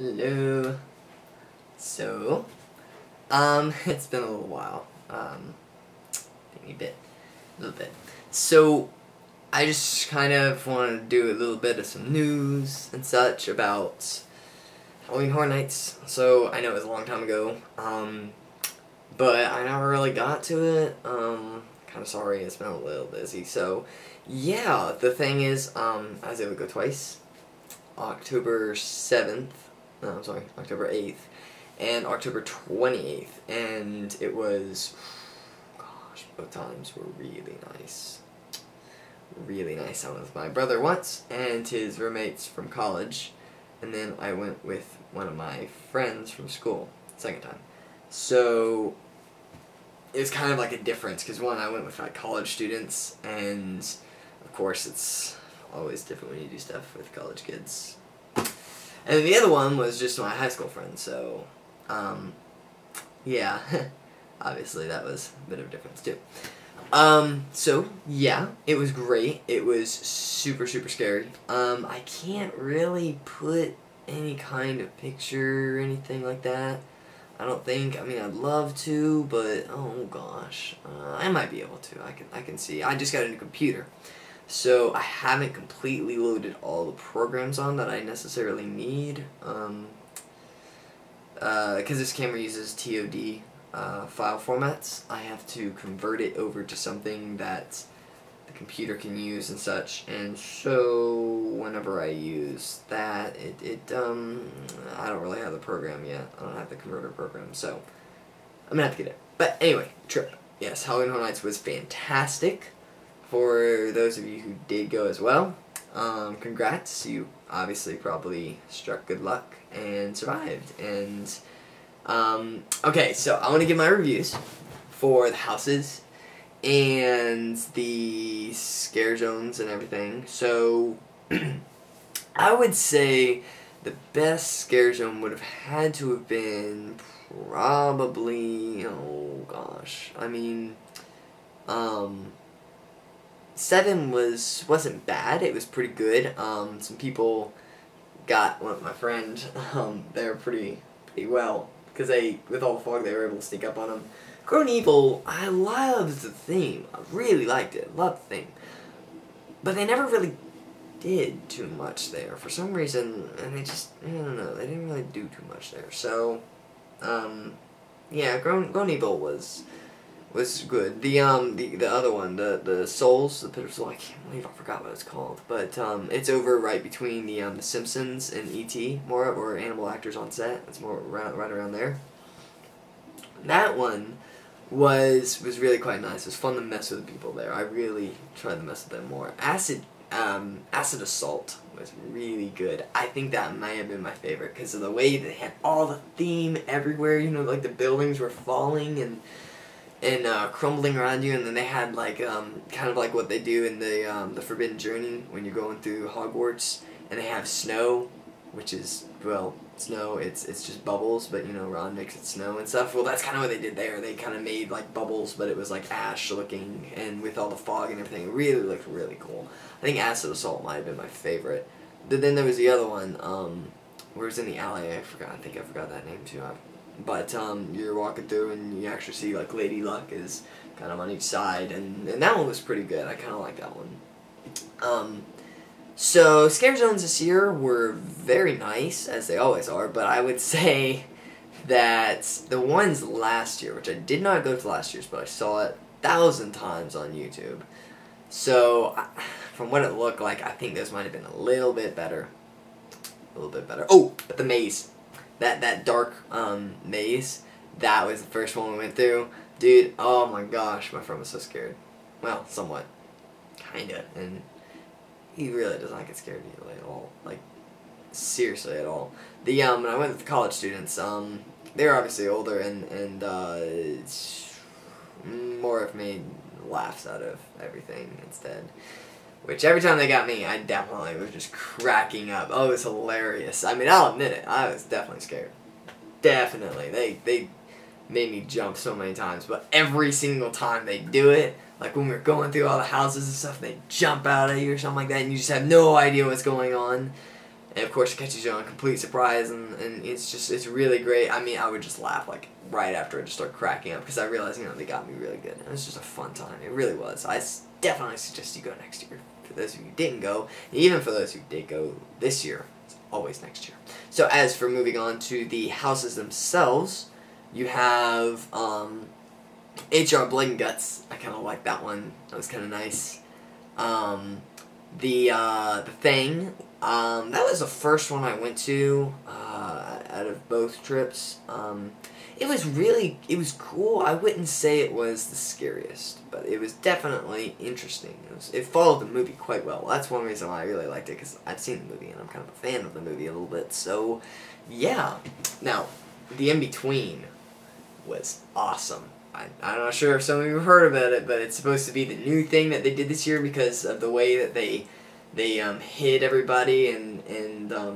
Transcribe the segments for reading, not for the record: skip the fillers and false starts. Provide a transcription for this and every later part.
Hello. So, it's been a little while. Maybe a little bit. So, I just kind of wanted to do a little bit of some news and such about Halloween Horror Nights. So, I know it was a long time ago, but I never really got to it. Kind of sorry, it's been a little busy. So, yeah, the thing is, I was able to go twice. October 7th. No, I'm sorry, October 8th, and October 28th, and it was, gosh, both times were really nice. Really nice. I went with my brother once, and his roommates from college, and then I went with one of my friends from school, second time. So, it was kind of like a difference, because one, I went with my college students, and of course it's always different when you do stuff with college kids. And the other one was just my high school friend, so, yeah, obviously that was a bit of a difference too. So, yeah, it was great. It was super, super scary. I can't really put any kind of picture or anything like that. I don't think. I mean, I'd love to, but, oh gosh, I might be able to. I can see. I just got a new computer. So I haven't completely loaded all the programs on that I necessarily need, because this camera uses TOD file formats. I have to convert it over to something that the computer can use and such, and so whenever I use that, I don't really have the program yet. I don't have the converter program, so I'm gonna have to get it. But anyway, trip. Yes, Halloween Horror Nights was fantastic. For those of you who did go as well, congrats. You obviously probably struck good luck and survived. And, okay, so I want to give my reviews for the houses and the scare zones and everything. So, I would say the best scare zone would have had to have been probably, oh gosh, I mean, 7 wasn't bad. It was pretty good. Some people got my friend. They were pretty well because with all the fog, they were able to sneak up on him. Grown Evil, I loved the theme. I really liked it. Loved the theme, but they never really did too much there for some reason, and I don't know. They didn't really do too much there. So, yeah, Grown Evil was good. The other one, the Souls, the Pit of Soul, I can't believe I forgot what it's called. But it's over right between the Simpsons and E.T. more, or Animal Actors on Set. It's more right around there. That one was really quite nice. It was fun to mess with the people there. I really tried to mess with them more. Acid Assault was really good. I think that might have been my favorite because of the way they had all the theme everywhere. You know, like the buildings were falling and crumbling around you, and then they had like kind of like what they do in the Forbidden Journey when you're going through Hogwarts, and they have snow, which is, well, snow, it's just bubbles, but you know, Ron makes it snow and stuff. Well, that's kind of what they did there. They kind of made like bubbles, but it was like ash looking, and with all the fog and everything, it really looked really cool. I think Acid Assault might have been my favorite. But then there was the other one, where it was in the alley. I think I forgot that name too. But you're walking through and you actually see like Lady Luck is kind of on each side, and that one was pretty good. I kind of like that one. So scare zones this year were very nice, as they always are, but I would say that the ones last year, which I did not go to last year's, but I saw it 1,000 times on YouTube. So from what it looked like, I think those might have been a little bit better. Oh, but the maze. That dark maze, that was the first one we went through. Dude, oh my gosh, my friend was so scared. Well, somewhat. Kinda. And he really does not get scared easily at all. Like, seriously at all. When I went with the college students, they were obviously older and more have made laughs out of everything instead. Which, every time they got me, I definitely was just cracking up. Oh, it was hilarious. I mean, I'll admit it. I was definitely scared. Definitely. They made me jump so many times. But every single time they do it, like when we were going through all the houses and stuff, they jump out at you or something like that, and you just have no idea what's going on. And of course, it catches you on complete surprise, and it's really great. I mean, I would just laugh like right after I just start cracking up because I realized, they got me really good. It was just a fun time. It really was. Definitely suggest you go next year. For those of you who didn't go, and even for those who did go this year, it's always next year. So as for moving on to the houses themselves, you have H.R. Blood and Guts. I kind of like that one. That was kind of nice. The Thing. That was the first one I went to out of both trips. It was cool. I wouldn't say it was the scariest, but it was definitely interesting. It followed the movie quite well. That's one reason why I really liked it, because I've seen the movie and I'm kind of a fan of the movie a little bit. So, yeah. Now, the in-between was awesome. I'm not sure if some of you have heard about it, but it's supposed to be the new thing that they did this year because of the way that they hid everybody and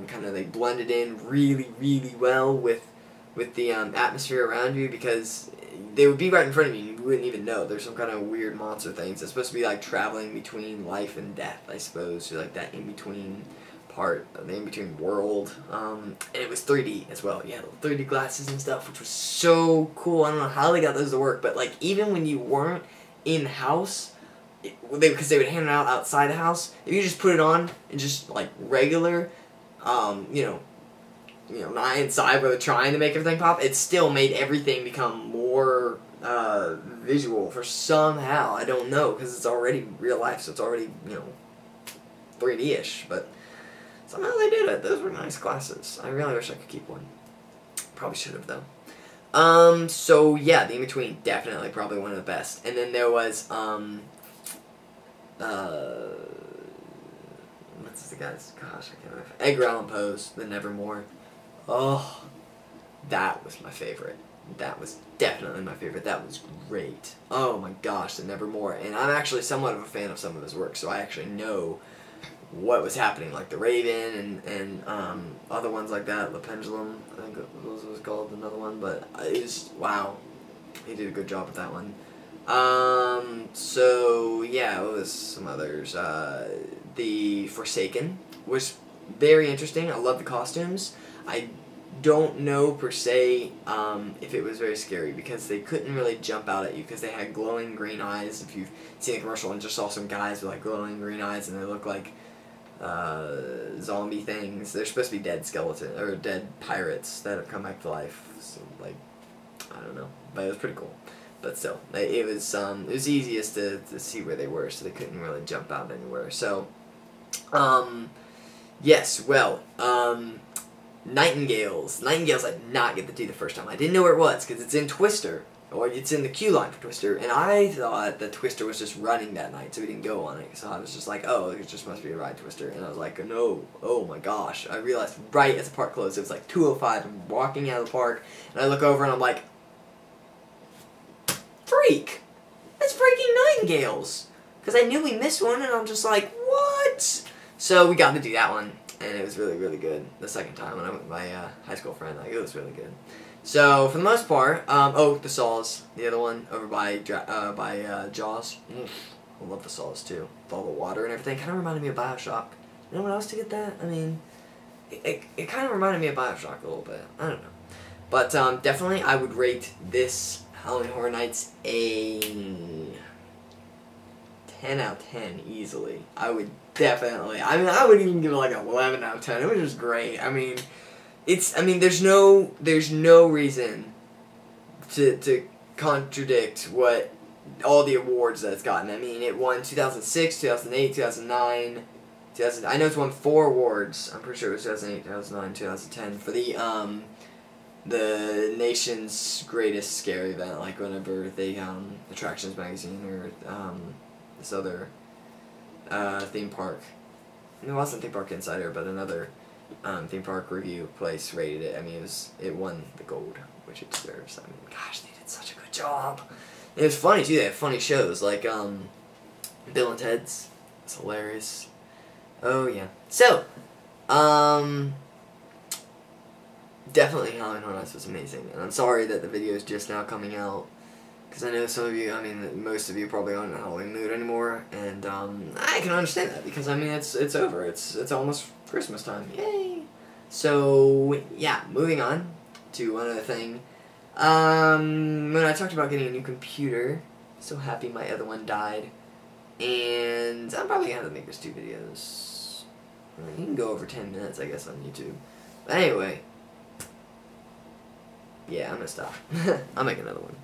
kind of they blended in really, really well with the atmosphere around you, because they would be right in front of you and you wouldn't even know. There's some kind of weird monster things. It's supposed to be like traveling between life and death, I suppose. So like that in-between part, the in-between world. And it was 3D as well. Yeah, 3D glasses and stuff, which was so cool. I don't know how they got those to work, but like even when you weren't in the house, because they would hand it out outside the house, if you just put it on and just like regular, not inside where they're trying to make everything pop, it still made everything become more visual for somehow. I don't know, because it's already real life, so it's already 3D-ish, but somehow they did it. Those were nice glasses. I really wish I could keep one. Probably should have though. So yeah, the in-between, definitely probably one of the best. And then there was what's the guy's, gosh, I can't remember. Edgar Allan Poe's The Nevermore. Oh, that was my favorite. That was definitely my favorite. That was great. Oh my gosh, The Nevermore. And I'm actually somewhat of a fan of some of his work, so I actually know what was happening, like The Raven and other ones like that. The Pendulum, I think it was called, another one. But it was, wow, he did a good job with that one. So yeah, it was some others. The Forsaken was very interesting. I love the costumes. I don't know per se if it was very scary, because they couldn't really jump out at you because they had glowing green eyes. If you've seen the commercial and just saw some guys with like glowing green eyes and they look like zombie things. They're supposed to be dead skeleton or dead pirates that have come back to life. So like, I don't know, but it was pretty cool. But still, it was easiest to see where they were, so they couldn't really jump out anywhere. So, yes, well, Nightingales. Nightingales I did not get to do the first time. I didn't know where it was, because it's in Twister, or it's in the queue line for Twister, and I thought that Twister was just running that night, so we didn't go on it. So I was just like, oh, it just must be a ride Twister, and I was like, no, oh my gosh. I realized right as the park closed, it was like 2:05, I'm walking out of the park, and I look over and I'm like, freak! That's freaking Nightingales! Because I knew we missed one, and I'm just like, what? So we got to do that one, and it was really, really good. The second time when I went with my high school friend, like, it was really good. So for the most part, the Saws, the other one over by Jaws. I love the Saws too, with all the water and everything. Kind of reminded me of BioShock. Anyone else to get that? I mean, it kind of reminded me of BioShock a little bit. I don't know, but definitely I would rate this Halloween Horror Nights a 10 out of 10 easily. I would definitely. I mean, I would even give it like an 11 out of 10. It was just great. I mean, there's no reason to contradict what all the awards that it's gotten. I mean, it won 2006, 2008, 2009, I know it's won 4 awards. I'm pretty sure it was 2008, 2009, 2010 for the nation's greatest scary event, like whenever they Attractions Magazine or this other theme park. It wasn't Theme Park Insider, but another theme park review place rated it. I mean, it won the gold, which it deserves. I mean, gosh, they did such a good job. And it was funny too. They have funny shows like Bill and Ted's. It's hilarious. Oh yeah. So, definitely Halloween Horror Nights was amazing, and I'm sorry that the video is just now coming out, Because I know some of you, I mean, most of you probably aren't in a Halloween mood anymore, and I can understand that because I mean it's over. It's almost Christmas time. Yay! So yeah, moving on to one other thing. When I talked about getting a new computer, so happy my other one died, and I'm probably gonna have to make this 2 videos. You can go over 10 minutes, I guess, on YouTube. But anyway, yeah, I'm gonna stop. I'll make another one.